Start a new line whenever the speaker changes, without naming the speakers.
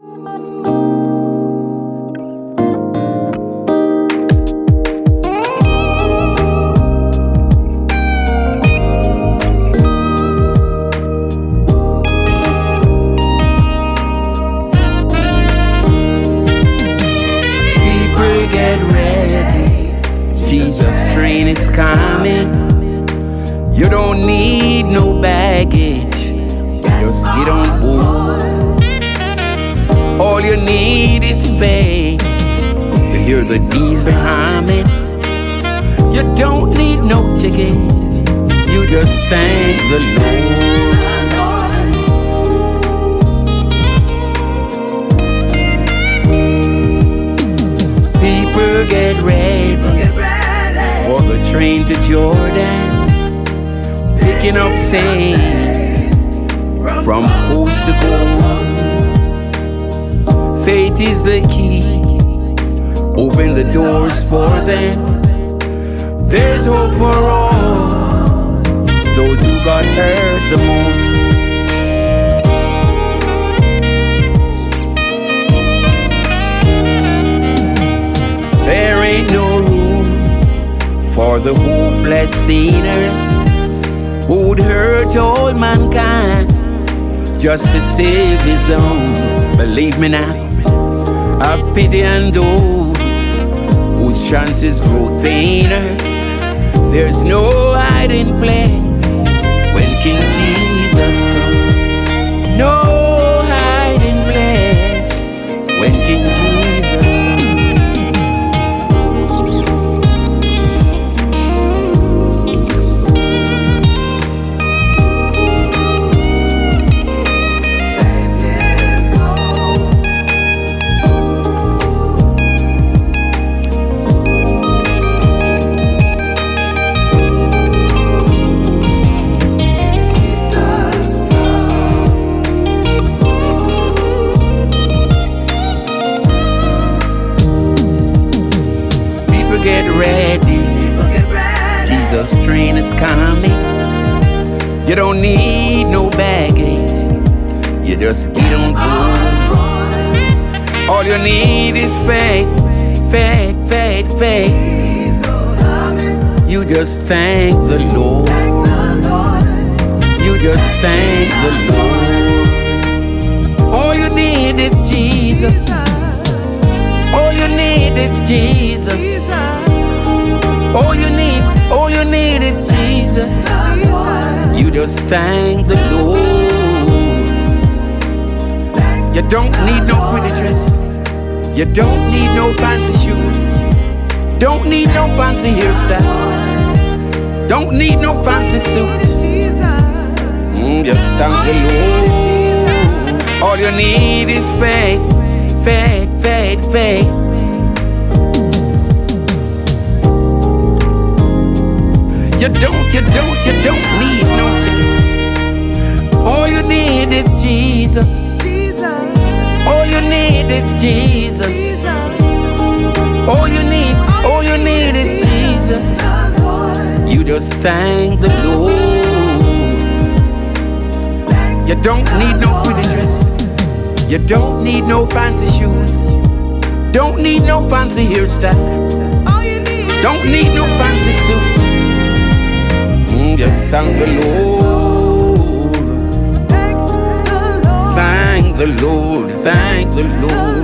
Jesus train is coming. You don't need no baggage. Just get on board. All you need is faith. You hear the diesel humming. You don't need no ticket. You just thank the Lord. People get ready for the train to Jordan, picking up saints from coast to coast. Faith is the key. Open the doors for them. There's hope for all those who got hurt the most. There ain't no room for the hopeless sinner who'd hurt all mankind just to save his own. Believe me now, have pity on those whose chances grow thinner. There's no hiding place when King Jesus comes. No hiding place when King Jesus comes. Get ready. Jesus train is coming. You don't need no baggage. You just get on board. All you need is faith, faith, faith, faith. You just thank the Lord. You just thank the Lord. All you need is Jesus. All you need is Jesus. All you need is Jesus. You just thank the Lord. You don't need no pretty dress. You don't need no fancy shoes. Don't need no fancy hairstyle. Don't need no fancy suit. Just thank the Lord. All you need is faith, faith, faith, faith. You don't need no ticket. All you need is Jesus. All you need is Jesus. All you need is Jesus. You just thank the Lord. You don't need no pretty dress. You don't need no fancy shoes. Don't need no fancy hairstyle. Don't need no fancy suit. Just thank the Lord. Thank the Lord. Thank the Lord.